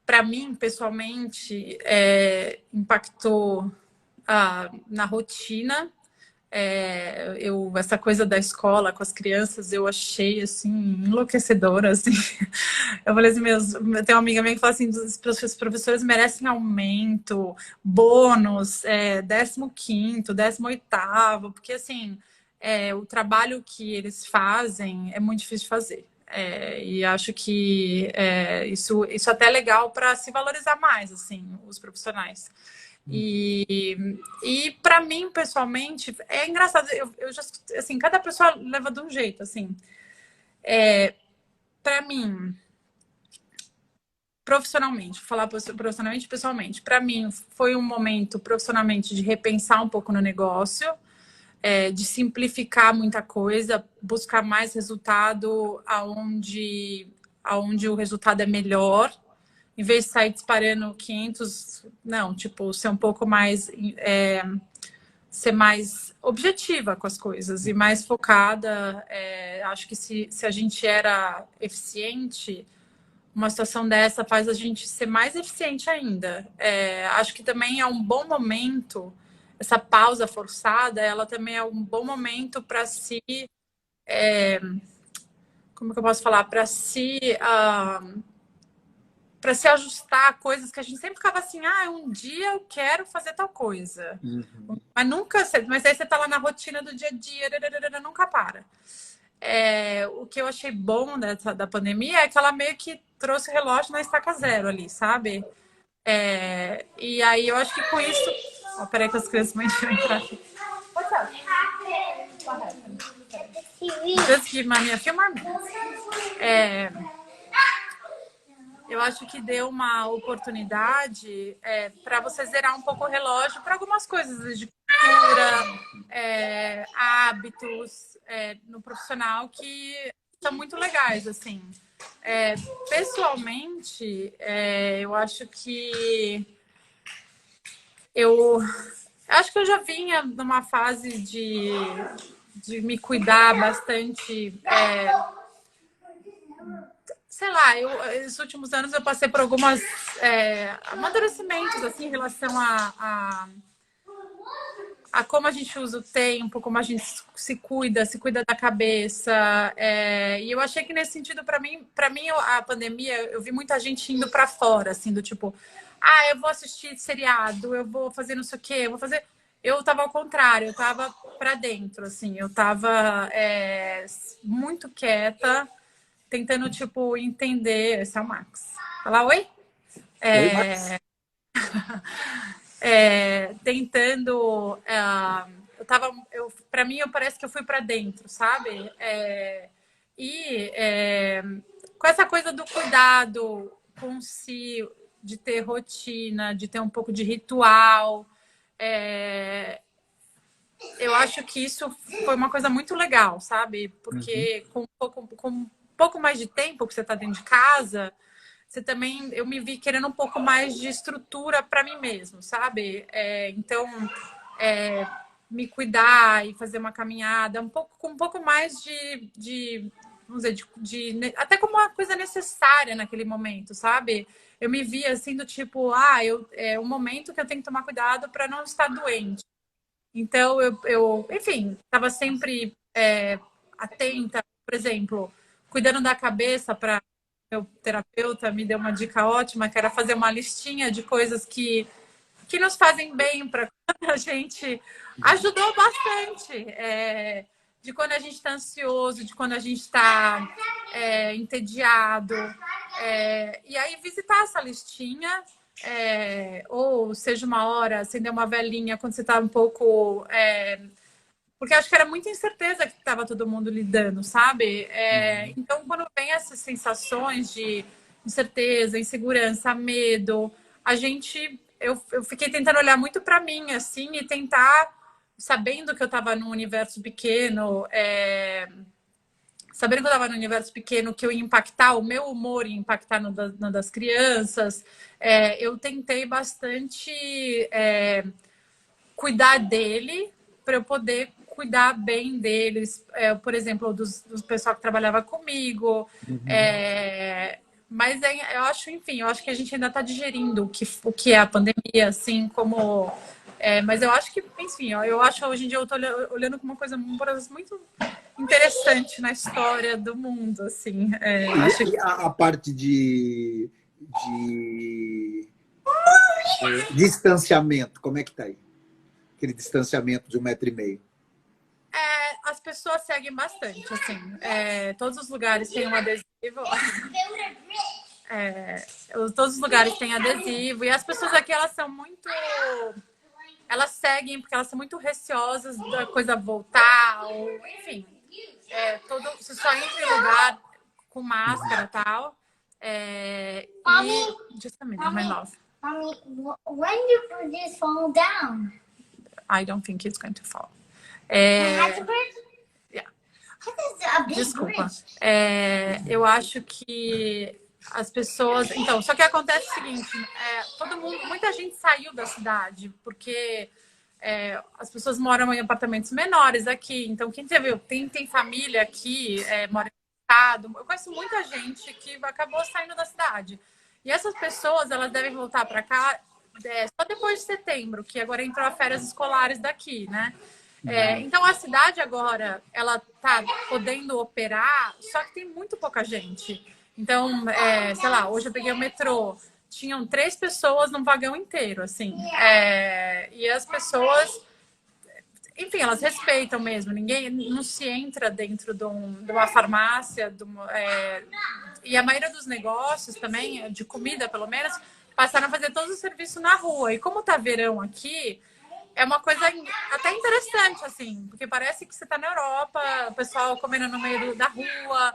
para mim, pessoalmente, impactou na rotina. Essa coisa da escola com as crianças eu achei assim enlouquecedora, assim. Eu falei assim, eu tenho uma amiga minha que fala assim, os professores merecem aumento, bônus, 15º, 18º, porque assim, o trabalho que eles fazem é muito difícil de fazer. E acho que isso até é legal para se valorizar mais, assim, os profissionais. E para mim, pessoalmente, é engraçado. Eu já, assim, cada pessoa leva de um jeito, assim. Para mim, profissionalmente, vou falar profissionalmente e pessoalmente. Para mim, foi um momento profissionalmente de repensar um pouco no negócio, de simplificar muita coisa, buscar mais resultado aonde o resultado é melhor, em vez de sair disparando 500, não, tipo, ser um pouco mais, ser mais objetiva com as coisas e mais focada. Acho que se a gente era eficiente, uma situação dessa faz a gente ser mais eficiente ainda. Acho que também é um bom momento, essa pausa forçada, ela também é um bom momento para se, como que eu posso falar, para se ajustar a coisas que a gente sempre ficava assim, um dia eu quero fazer tal coisa. Mas nunca, mas aí você tá lá na rotina do dia a dia, nunca para. O que eu achei bom da pandemia é que ela meio que trouxe o relógio na estaca zero ali, sabe? E aí eu acho que com isso. Oh, peraí que as crianças vão entrar aqui. Just give money a few more minutes. Eu acho que deu uma oportunidade para você zerar um pouco o relógio para algumas coisas de cultura, hábitos no profissional que são muito legais, assim. Pessoalmente, eu acho que eu acho que eu já vinha numa fase de me cuidar bastante. Sei lá, esses últimos anos eu passei por algumas amadurecimentos assim, em relação a como a gente usa o tempo, como a gente se cuida da cabeça. E eu achei que nesse sentido, para mim, a pandemia, eu vi muita gente indo para fora, assim, do tipo, eu vou assistir seriado, eu vou fazer não sei o quê, eu vou fazer. Eu tava ao contrário, eu tava para dentro, assim, eu tava muito quieta, tentando, tipo, entender. Esse é o Max. Fala, oi? Oi, Max. Tentando. Para mim, parece que eu fui para dentro, sabe? Com essa coisa do cuidado com si, de ter rotina, de ter um pouco de ritual. Eu acho que isso foi uma coisa muito legal, sabe? Porque com um pouco mais de tempo que você está dentro de casa, você também, eu me vi querendo um pouco mais de estrutura para mim mesmo, sabe? Então, me cuidar e fazer uma caminhada com um pouco mais vamos dizer, até como uma coisa necessária naquele momento, sabe? Eu me vi assim do tipo, é um momento que eu tenho que tomar cuidado para não estar doente. Então, enfim, estava sempre atenta, por exemplo, cuidando da cabeça. Para meu terapeuta me deu uma dica ótima, que era fazer uma listinha de coisas que nos fazem bem para quando a gente. Ajudou bastante. De quando a gente está ansioso, de quando a gente está entediado. E aí, visitar essa listinha. Ou seja, uma hora, acender uma velhinha quando você está um pouco. Porque acho que era muita incerteza que estava todo mundo lidando, sabe? Então, quando vem essas sensações de incerteza, insegurança, medo, eu fiquei tentando olhar muito para mim, assim, e tentar, sabendo que eu estava num universo pequeno, sabendo que eu estava no universo pequeno, que eu ia impactar, o meu humor ia impactar no das crianças, eu tentei bastante cuidar dele para eu poder cuidar bem deles, por exemplo, dos pessoal que trabalhava comigo. Mas eu acho, enfim, eu acho que a gente ainda está digerindo o que é a pandemia, assim como. Mas eu acho que, enfim, eu acho que hoje em dia eu estou olhando como uma coisa muito interessante na história do mundo, assim. Acho que... E a parte de distanciamento, como é que tá aí? Aquele distanciamento de 1,5 m. As pessoas seguem bastante, assim. Todos os lugares têm um adesivo. Todos os lugares têm adesivo. E as pessoas aqui, elas são muito... Elas seguem porque elas são muito receosas da coisa voltar. Ou, enfim, você só entra em lugar com máscara e tal. Just a minute, my love. Mommy, when you put this fall down? I don't think it's going to fall. That's a bridge? Yeah. That's a big Desculpa. bridge. Eu acho que as pessoas... Então, só que acontece o seguinte, muita gente saiu da cidade, porque as pessoas moram em apartamentos menores aqui. Então, quem tem família aqui, mora em estado. Eu conheço muita gente que acabou saindo da cidade. E essas pessoas, elas devem voltar para cá só depois de setembro, que agora entrou as férias escolares daqui, né? Então, a cidade agora, ela tá podendo operar, só que tem muito pouca gente. Então, sei lá, hoje eu peguei o metrô, tinham 3 pessoas num vagão inteiro, assim. E as pessoas, enfim, elas respeitam mesmo. Ninguém não se entra dentro de uma farmácia, e a maioria dos negócios também, de comida pelo menos, passaram a fazer todos os serviços na rua. E como tá verão aqui, é uma coisa até interessante, assim, porque parece que você tá na Europa, o pessoal comendo no meio da rua,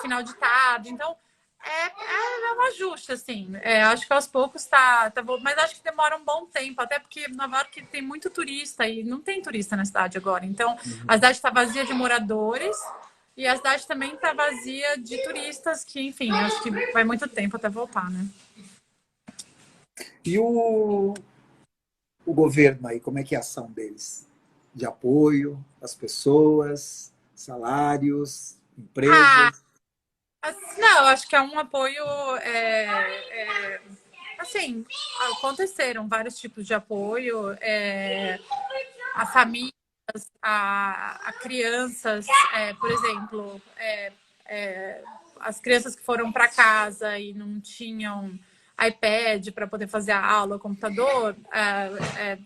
final de tarde. Então, é um ajuste, assim. Acho que aos poucos tá bom, mas acho que demora um bom tempo, até porque Nova York tem muito turista e não tem turista na cidade agora. Então, a cidade está vazia de moradores e a cidade também está vazia de turistas, que, enfim, acho que vai muito tempo até voltar, né? E o governo aí, como é que é a ação deles? De apoio às pessoas, salários, empresas? Não, acho que é um apoio... assim, aconteceram vários tipos de apoio. A famílias, a crianças, por exemplo, as crianças que foram para casa e não tinham iPad para poder fazer a aula, computador.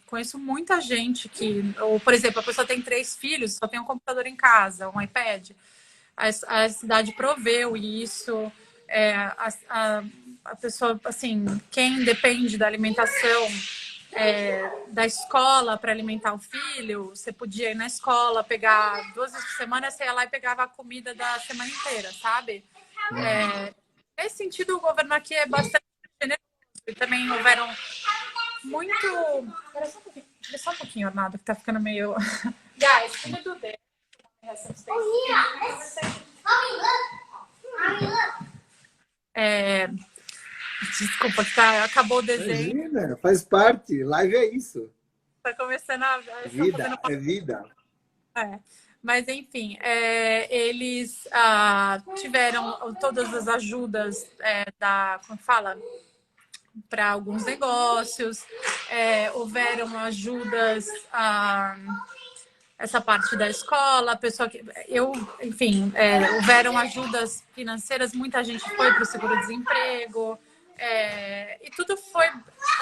Conheço muita gente ou, por exemplo, a pessoa tem 3 filhos, só tem um computador em casa, um iPad. A cidade proveu isso. A pessoa, assim, quem depende da alimentação da escola para alimentar o filho, você podia ir na escola, pegar 2 vezes por semana, você ia lá e pegava a comida da semana inteira, sabe? Nesse sentido, o governo aqui é bastante generoso. E também houveram muito... Espera só um pouquinho, Arnaldo, que tá ficando meio... Guys, can you do this? Desculpa, acabou o desenho. Imagina, faz parte. Live é isso. Tá começando a... Vida, é vida. Mas, enfim, eles tiveram todas as ajudas como fala? Para alguns negócios, houveram ajudas essa parte da escola, a pessoa enfim, houveram ajudas financeiras, muita gente foi para o seguro-desemprego, e tudo foi,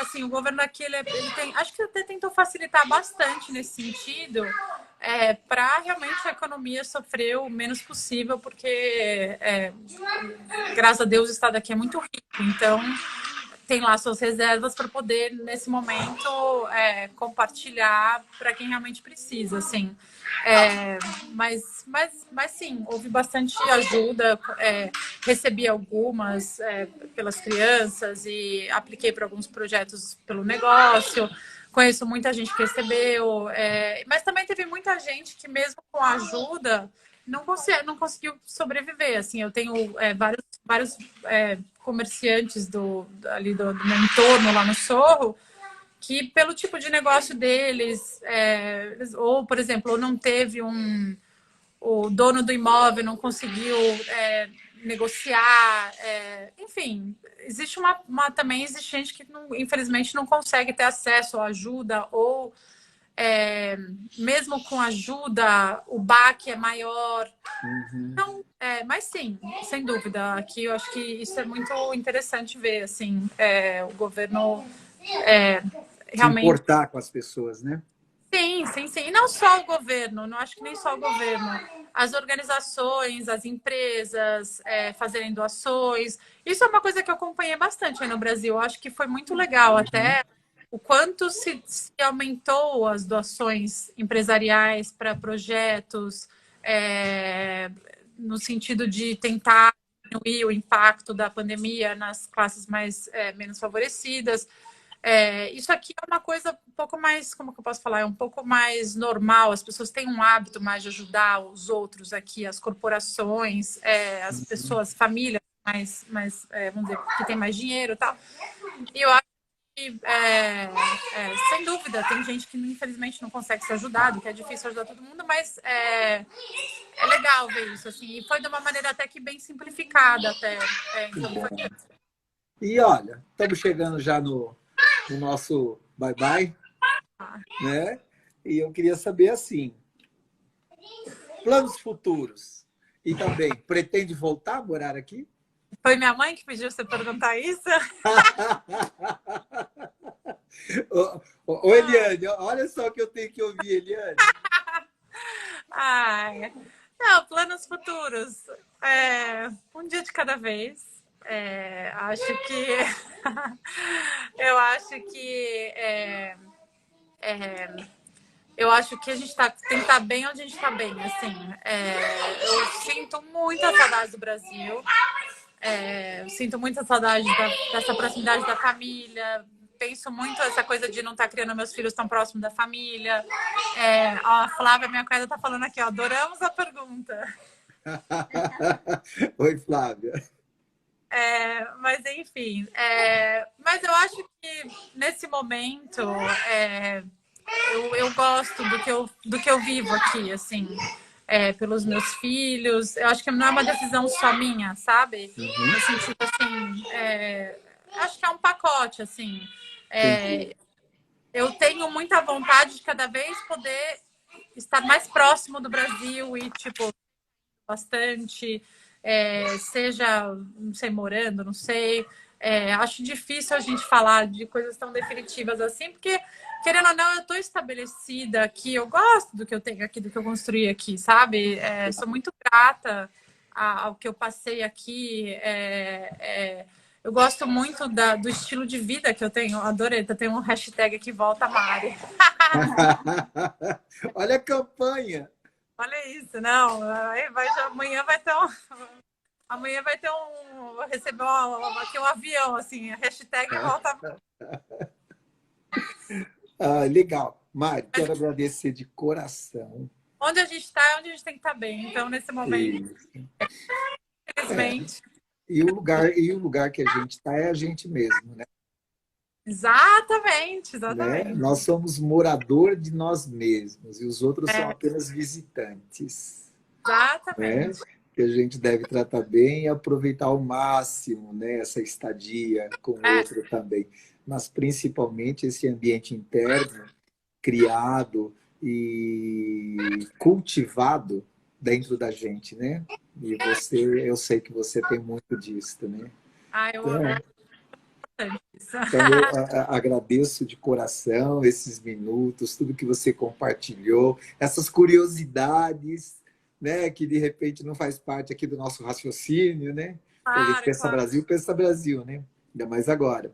assim, o governo aqui, ele tem, acho que até tentou facilitar bastante nesse sentido, para realmente a economia sofrer o menos possível, porque, graças a Deus, o estado aqui é muito rico, então tem lá suas reservas para poder, nesse momento, compartilhar para quem realmente precisa, assim. Mas sim, houve bastante ajuda, recebi algumas pelas crianças e apliquei para alguns projetos pelo negócio. Conheço muita gente que recebeu, mas também teve muita gente que, mesmo com ajuda, não conseguiu sobreviver. Assim, eu tenho vários comerciantes ali do meu entorno, lá no Sorro, que pelo tipo de negócio deles, ou, por exemplo, não teve o dono do imóvel não conseguiu negociar, enfim, também existe gente que infelizmente não consegue ter acesso à ajuda, ou mesmo com ajuda, o baque é maior. Então, mas sim, sem dúvida, aqui eu acho que isso é muito interessante ver, assim, o governo realmente... Se importar com as pessoas, né? Sim, sim, sim. E não só o governo, não acho que nem só o governo. As organizações, as empresas fazerem doações. Isso é uma coisa que eu acompanhei bastante aí no Brasil. Eu acho que foi muito legal até o quanto se aumentou as doações empresariais para projetos, no sentido de tentar diminuir o impacto da pandemia nas classes menos favorecidas. Isso aqui é uma coisa um pouco mais, como que eu posso falar? É um pouco mais normal. As pessoas têm um hábito mais de ajudar os outros aqui, as corporações, as pessoas, famílias vamos dizer, que tem mais dinheiro e tal. E eu acho que, sem dúvida, tem gente que infelizmente não consegue ser ajudado, que é difícil ajudar todo mundo, mas é legal ver isso, assim. E foi de uma maneira até que bem simplificada, até. Então foi... E olha, estamos chegando já no nosso bye-bye, né? E eu queria saber, assim, planos futuros. E também, pretende voltar a morar aqui? Foi minha mãe que pediu você perguntar isso? Ô, Eliane, olha só o que eu tenho que ouvir, Eliane. Ai, não, planos futuros. Um dia de cada vez. Acho que eu acho que eu acho que a gente tem que estar bem onde a gente está bem, assim. Eu sinto muita saudade do Brasil. Eu sinto muita saudade dessa proximidade da família. Penso muito essa coisa de não estar criando meus filhos tão próximo da família. A Flávia, minha cunhada, está falando aqui, ó, adoramos a pergunta. Oi, Flávia. Mas, enfim. Mas eu acho que, nesse momento, eu gosto do que eu vivo aqui, assim. Pelos meus filhos. Eu acho que não é uma decisão só minha, sabe? No sentido, assim, acho que é um pacote, assim. Eu tenho muita vontade de cada vez poder estar mais próximo do Brasil e, tipo, bastante, seja, não sei, morando, não sei. Acho difícil a gente falar de coisas tão definitivas assim, porque, querendo ou não, eu estou estabelecida aqui, eu gosto do que eu tenho aqui, do que eu construí aqui, sabe? Sou muito grata ao que eu passei aqui. Eu gosto muito do estilo de vida que eu tenho. Adorei, tem um hashtag aqui, Volta Mari. Olha a campanha. Olha isso, não. Amanhã vai ter Amanhã vai ter vou receber aqui um avião, assim, hashtag Volta Mari. Legal. Mari, quero agradecer de coração. Onde a gente está é onde a gente tem que estar bem. Então, nesse momento, infelizmente. E o lugar que a gente está é a gente mesmo, né? Exatamente. Né? Nós somos morador de nós mesmos e os outros são apenas visitantes. Exatamente. Né? Que a gente deve tratar bem e aproveitar ao máximo, né, essa estadia com o outro também. Mas principalmente esse ambiente interno criado e cultivado dentro da gente, né? E eu sei que você tem muito disso também. Eu amo. Então, eu agradeço de coração esses minutos, tudo que você compartilhou, essas curiosidades, né, que de repente não faz parte aqui do nosso raciocínio, né? A gente pensa Brasil, né? Ainda mais agora.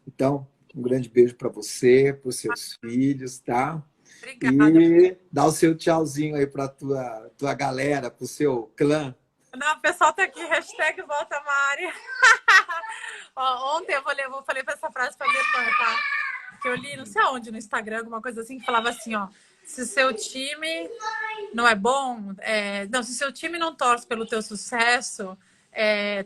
Então, um grande beijo para você, para os seus filhos, tá? Obrigada. E dá o seu tchauzinho aí para tua galera, para o seu clã. Não, o pessoal tá aqui, hashtag Volta Mari. Ontem eu falei essa frase para minha irmã, tá? Que eu li, não sei aonde, no Instagram, alguma coisa assim, que falava assim, ó. Se seu time não é bom, se seu time não torce pelo teu sucesso,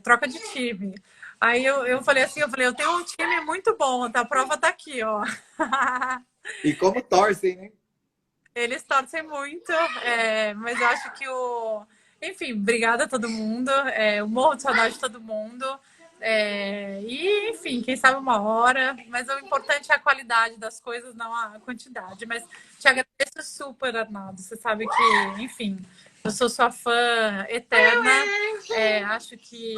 troca de time. Aí eu falei assim, eu tenho um time muito bom, tá? A prova tá aqui, ó. E como torcem, né? Eles torcem muito, mas eu acho que Enfim, obrigada a todo mundo. Eu morro de saudade de todo mundo. E, enfim, quem sabe uma hora. Mas o importante é a qualidade das coisas, não a quantidade. Mas te agradeço super, Arnaldo. Você sabe que, enfim, eu sou sua fã eterna. Acho que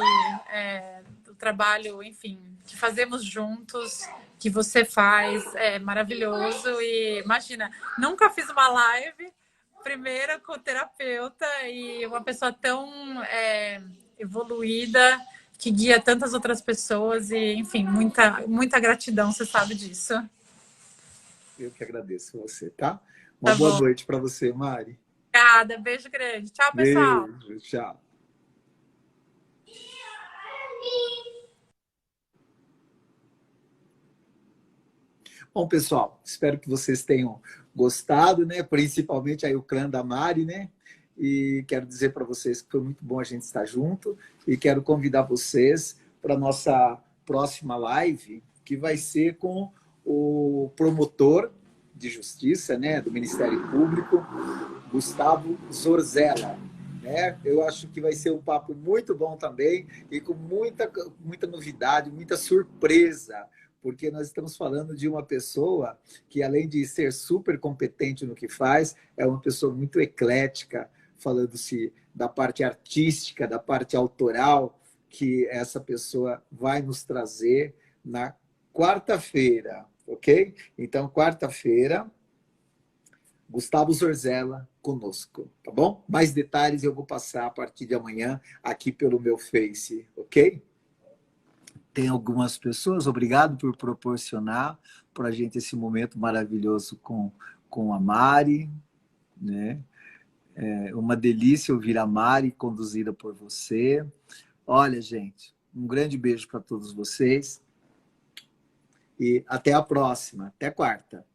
o trabalho, enfim, que fazemos juntos, que você faz, é maravilhoso. E imagina, nunca fiz uma live, primeira com o terapeuta e uma pessoa tão evoluída, que guia tantas outras pessoas. E, enfim, muita gratidão, você sabe disso. Eu que agradeço você, tá? Tá Uma boa bom. noite para você, Mari. Obrigada, beijo grande. Tchau, pessoal. Beijo, tchau. Bom, pessoal, espero que vocês tenham gostado, né? Principalmente aí o clã da Mari, né? E quero dizer para vocês que foi muito bom a gente estar junto e quero convidar vocês para a nossa próxima live, que vai ser com o promotor de justiça, né, do Ministério Público, Gustavo Zorzella. Né? Eu acho que vai ser um papo muito bom também e com muita novidade, muita surpresa, porque nós estamos falando de uma pessoa que, além de ser super competente no que faz, é uma pessoa muito eclética, falando-se da parte artística, da parte autoral, que essa pessoa vai nos trazer na quarta-feira, ok? Então, quarta-feira, Gustavo Zorzella conosco, tá bom? Mais detalhes eu vou passar a partir de amanhã aqui pelo meu Face, ok? Tem algumas pessoas, obrigado por proporcionar para a gente esse momento maravilhoso com a Mari, né? É uma delícia ouvir a Mari conduzida por você. Olha, gente, um grande beijo para todos vocês e até a próxima, até quarta.